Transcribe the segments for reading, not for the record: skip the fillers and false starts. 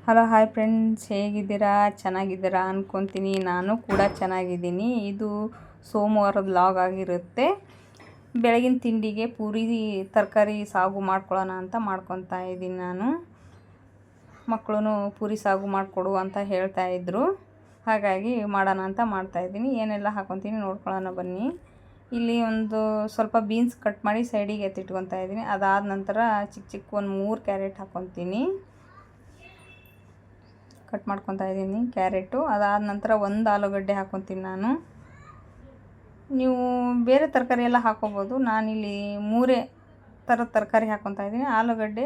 Hello hi friends, ಹೇಗಿದ್ದೀರಾ? ಚೆನ್ನಾಗಿದ್ದೀರಾ ಅಂದ್ಕೊತೀನಿ. ನಾನು ಕೂಡ ಚೆನ್ನಾಗಿದ್ದೀನಿ. ಇದು ಸೋಮವಾರದ ವ್ಲಾಗ್ ಆಗಿರುತ್ತೆ. ಬೆಳಗಿನ ತಿಂಡಿಗೆ ಪೂರಿ ತರಕಾರಿ ಸಾಗು ಮಾಡ್ಕೊಳ್ಳೋಣ ಅಂತ ಮಾಡ್ಕೊತಾ ಇದ್ದೀನಿ. ನಾನು ಮಕ್ಕಳು ಪೂರಿ ಸಾಗು ಮಾಡಿಕೊಡು ಅಂತ ಹೇಳ್ತಾಯಿದ್ರು, ಹಾಗಾಗಿ ಮಾಡೋಣ ಅಂತ ಮಾಡ್ತಾಯಿದ್ದೀನಿ. ಏನೆಲ್ಲ ಹಾಕ್ಕೊತೀನಿ ನೋಡ್ಕೊಳ್ಳೋಣ ಬನ್ನಿ. ಇಲ್ಲಿ ಒಂದು ಸ್ವಲ್ಪ ಬೀನ್ಸ್ ಕಟ್ ಮಾಡಿ ಸೈಡಿಗೆ ಎತ್ತಿಟ್ಕೊತಾ ಇದ್ದೀನಿ. ಅದಾದ ನಂತರ ಚಿಕ್ಕ ಚಿಕ್ಕ ಒಂದು 3 ಕ್ಯಾರೆಟ್ ಹಾಕ್ಕೊತೀನಿ, ಕಟ್ ಮಾಡ್ಕೊತಾ ಇದ್ದೀನಿ ಕ್ಯಾರೆಟು. ಅದಾದ ನಂತರ ಒಂದು ಆಲೂಗಡ್ಡೆ ಹಾಕ್ಕೊತೀನಿ. ನಾನು ನೀವು ಬೇರೆ ತರಕಾರಿ ಎಲ್ಲ ಹಾಕ್ಕೋಬೋದು. ನಾನಿಲ್ಲಿ 3 ಥರದ ತರಕಾರಿ ಹಾಕ್ಕೊತಾ ಇದ್ದೀನಿ. ಆಲೂಗಡ್ಡೆ,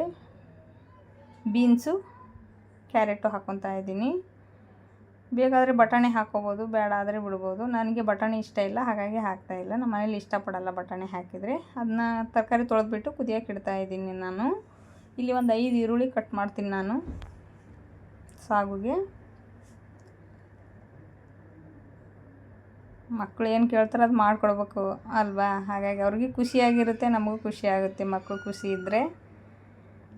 ಬೀನ್ಸು, ಕ್ಯಾರೆಟು ಹಾಕ್ಕೊತಾ ಇದ್ದೀನಿ. ಬೇಕಾದರೆ ಬಟಾಣಿ ಹಾಕ್ಕೋಬೋದು, ಬೇಡ ಆದರೆ ಬಿಡ್ಬೋದು. ನನಗೆ ಬಟಾಣಿ ಇಷ್ಟ ಇಲ್ಲ, ಹಾಗಾಗಿ ಹಾಕ್ತಾಯಿಲ್ಲ. ನಮ್ಮ ಮನೇಲಿ ಇಷ್ಟಪಡಲ್ಲ ಬಟಾಣಿ ಹಾಕಿದರೆ. ಅದನ್ನ ತರಕಾರಿ ತೊಳೆದ್ಬಿಟ್ಟು ಕುದಿಯೋಕೆ ಇಡ್ತಾ ಇದ್ದೀನಿ. ನಾನು ಇಲ್ಲಿ ಒಂದು 5 ಈರುಳ್ಳಿ ಕಟ್ ಮಾಡ್ತೀನಿ ನಾನು ಸಾಗುಗೆ. ಮಕ್ಕಳು ಏನು ಕೇಳ್ತಾರೆ ಅದು ಮಾಡಿಕೊಡ್ಬೇಕು ಅಲ್ವಾ, ಹಾಗಾಗಿ ಅವ್ರಿಗೆ ಖುಷಿಯಾಗಿರುತ್ತೆ, ನಮಗೂ ಖುಷಿಯಾಗುತ್ತೆ. ಮಕ್ಕಳು ಖುಷಿ ಇದ್ದರೆ.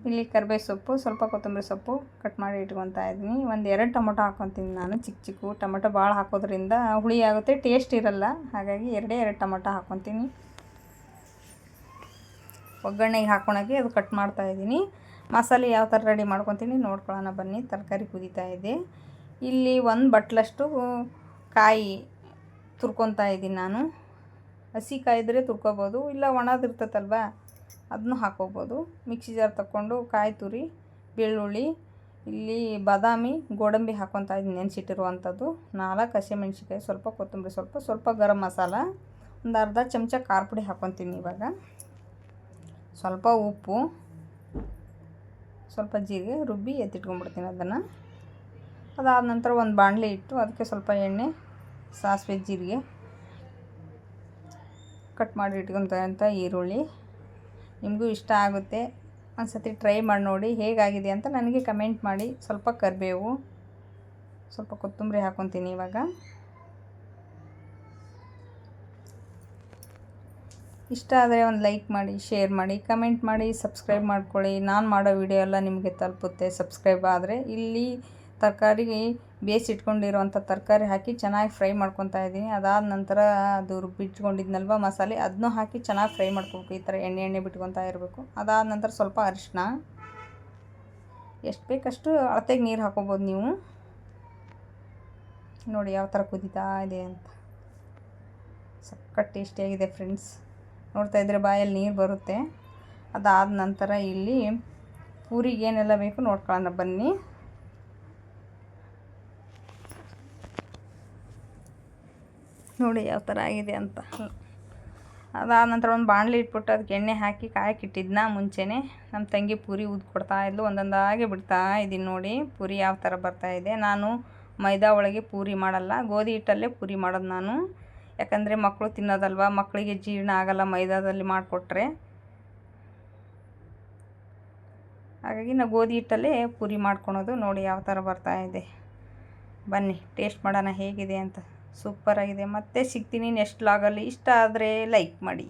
ಇಲ್ಲಿ ಕರಿಬೇವು ಸೊಪ್ಪು, ಸ್ವಲ್ಪ ಕೊತ್ತಂಬರಿ ಸೊಪ್ಪು ಕಟ್ ಮಾಡಿ ಇಟ್ಕೊತಾ ಇದ್ದೀನಿ. ಒಂದು 2 ಟೊಮೊಟೊ ಹಾಕ್ಕೊತೀನಿ ನಾನು, ಚಿಕ್ಕ ಚಿಕ್ಕ ಟೊಮೊಟೊ. ಭಾಳ ಹಾಕೋದ್ರಿಂದ ಹುಳಿ ಆಗುತ್ತೆ, ಟೇಸ್ಟ್ ಇರಲ್ಲ, ಹಾಗಾಗಿ 2 ಟೊಮೊಟೊ ಹಾಕ್ಕೊತೀನಿ. ಒಗ್ಗರಣೆಗೆ ಹಾಕ್ಕೊಳಕ್ಕೆ ಅದು ಕಟ್ ಮಾಡ್ತಾಯಿದ್ದೀನಿ. ಮಸಾಲೆ ಯಾವ ಥರ ರೆಡಿ ಮಾಡ್ಕೊತೀನಿ ನೋಡ್ಕೊಳ್ಳೋಣ ಬನ್ನಿ. ತರಕಾರಿ ಕುದೀತಾ ಇದೆ. ಇಲ್ಲಿ 1 ಬಟ್ಲಷ್ಟು ಕಾಯಿ ತುರ್ಕೊತಾ ಇದ್ದೀನಿ ನಾನು. ಹಸಿ ಕಾಯಿ ಇದ್ದರೆ ತುರ್ಕೋಬೋದು, ಇಲ್ಲ ಒಣದಿರ್ತೈತಲ್ವ ಅದನ್ನು ಹಾಕ್ಕೋಬೋದು. ಮಿಕ್ಸಿ ಜಾರ್ ತಗೊಂಡು ಕಾಯಿ ತುರಿ, ಬೆಳ್ಳುಳ್ಳಿ, ಇಲ್ಲಿ ಬಾದಾಮಿ, ಗೋಡಂಬಿ ಹಾಕ್ಕೊತಾ ಇದ್ದೀನಿ ನೆನೆಸಿಟ್ಟಿರುವಂಥದ್ದು. 4 ಹಸಿಮೆಣ್ಸಿಕಾಯಿ, ಸ್ವಲ್ಪ ಕೊತ್ತಂಬರಿ ಸೊಪ್ಪು, ಸ್ವಲ್ಪ ಗರಂ ಮಸಾಲ, ಒಂದು ಅರ್ಧ ಚಮಚ ಖಾರ ಪುಡಿ ಹಾಕ್ಕೊತೀನಿ. ಇವಾಗ ಸ್ವಲ್ಪ ಉಪ್ಪು, ಸ್ವಲ್ಪ ಜೀರಿಗೆ ರುಬ್ಬಿ ಎತ್ತಿಟ್ಕೊಂಡ್ಬಿಡ್ತೀನಿ ಅದನ್ನು. ಅದಾದ ನಂತರ ಒಂದು ಬಾಣಲೆ ಇಟ್ಟು ಅದಕ್ಕೆ ಸ್ವಲ್ಪ ಎಣ್ಣೆ, ಸಾಸಿವೆ, ಜೀರಿಗೆ, ಕಟ್ ಮಾಡಿ ಇಟ್ಕೊತ ಈರುಳ್ಳಿ. ನಿಮಗೂ ಇಷ್ಟ ಆಗುತ್ತೆ, ಒಂದು ಸತಿ ಟ್ರೈ ಮಾಡಿ ನೋಡಿ ಹೇಗಾಗಿದೆ ಅಂತ ನನಗೆ ಕಮೆಂಟ್ ಮಾಡಿ. ಸ್ವಲ್ಪ ಕರಿಬೇವು, ಸ್ವಲ್ಪ ಕೊತ್ತಂಬರಿ ಹಾಕ್ಕೊತೀನಿ. ಇವಾಗ ಇಷ್ಟ ಆದರೆ ಒಂದು ಲೈಕ್ ಮಾಡಿ, ಶೇರ್ ಮಾಡಿ, ಕಮೆಂಟ್ ಮಾಡಿ, ಸಬ್ಸ್ಕ್ರೈಬ್ ಮಾಡ್ಕೊಳ್ಳಿ. ನಾನು ಮಾಡೋ ವಿಡಿಯೋ ಎಲ್ಲ ನಿಮಗೆ ತಲುಪುತ್ತೆ ಸಬ್ಸ್ಕ್ರೈಬ್ ಆದರೆ. ಇಲ್ಲಿ ತರಕಾರಿಗೆ ಬೇಯಿಸಿಟ್ಕೊಂಡಿರೋವಂಥ ತರಕಾರಿ ಹಾಕಿ ಚೆನ್ನಾಗಿ ಫ್ರೈ ಮಾಡ್ಕೊತಾ ಇದ್ದೀನಿ. ಅದಾದ ನಂತರ ಅದು ರುಬ್ಬಿಟ್ಕೊಂಡಿದ್ನಲ್ವ ಮಸಾಲೆ, ಅದನ್ನೂ ಹಾಕಿ ಚೆನ್ನಾಗಿ ಫ್ರೈ ಮಾಡ್ಕೋಬೇಕು. ಈ ಥರ ಎಣ್ಣೆ ಬಿಟ್ಕೊತಾ ಇರಬೇಕು. ಅದಾದ ನಂತರ ಸ್ವಲ್ಪ ಅರಿಶಿನ, ಎಷ್ಟು ಬೇಕಷ್ಟು ಅಳತೆಗೆ ನೀರು ಹಾಕ್ಕೋಬೋದು ನೀವು. ನೋಡಿ ಯಾವ ಥರ ಕುದೀತಾ ಇದೆ ಅಂತ. ಸಖತ್ ಟೇಸ್ಟಿಯಾಗಿದೆ ಫ್ರೆಂಡ್ಸ್, ನೋಡ್ತಾ ಇದ್ದರೆ ಬಾಯಲ್ಲಿ ನೀರು ಬರುತ್ತೆ. ಅದಾದ ನಂತರ ಇಲ್ಲಿ ಪೂರಿಗೆ ಏನೆಲ್ಲ ಬೇಕು ನೋಡ್ಕೊಳ್ಳೋಣ ಬನ್ನಿ. ನೋಡಿ ಯಾವ ಥರ ಆಗಿದೆ ಅಂತ. ಅದಾದ ನಂತರ ಒಂದು ಬಾಣಲೆ ಇಟ್ಬಿಟ್ಟು ಅದಕ್ಕೆ ಎಣ್ಣೆ ಹಾಕಿ ಕಾಯಕ್ಕಿಟ್ಟಿದ್ನ ಮುಂಚೆನೇ. ನಮ್ಮ ತಂಗಿ ಪೂರಿ ಊದ್ಕೊಡ್ತಾ ಇದ್ಲು, ಒಂದೊಂದಾಗೆ ಬಿಡ್ತಾ ಇದ್ದೀನಿ. ನೋಡಿ ಪೂರಿ ಯಾವ ಥರ ಬರ್ತಾಯಿದೆ. ನಾನು ಮೈದಾ ಒಳಗೆ ಪೂರಿ ಮಾಡಲ್ಲ, ಗೋಧಿ ಹಿಟ್ಟಲ್ಲೇ ಪೂರಿ ಮಾಡೋದು ನಾನು. ಯಾಕಂದರೆ ಮಕ್ಕಳು ತಿನ್ನೋದಲ್ವ, ಮಕ್ಕಳಿಗೆ ಜೀರ್ಣ ಆಗಲ್ಲ ಮೈದಾದಲ್ಲಿ ಮಾಡಿಕೊಟ್ರೆ, ಹಾಗಾಗಿ ನಾವು ಗೋಧಿ ಹಿಟ್ಟಲ್ಲೇ ಪೂರಿ ಮಾಡ್ಕೊಳೋದು. ನೋಡಿ ಯಾವ ಥರ ಬರ್ತಾಯಿದೆ. ಬನ್ನಿ ಟೇಸ್ಟ್ ಮಾಡೋಣ ಹೇಗಿದೆ ಅಂತ. ಸೂಪರಾಗಿದೆ. ಮತ್ತೆ ಸಿಗ್ತೀನಿ ನೆಕ್ಸ್ಟ್ ವ್ಲಾಗಲ್ಲಿ. ಇಷ್ಟ ಆದರೆ ಲೈಕ್ ಮಾಡಿ.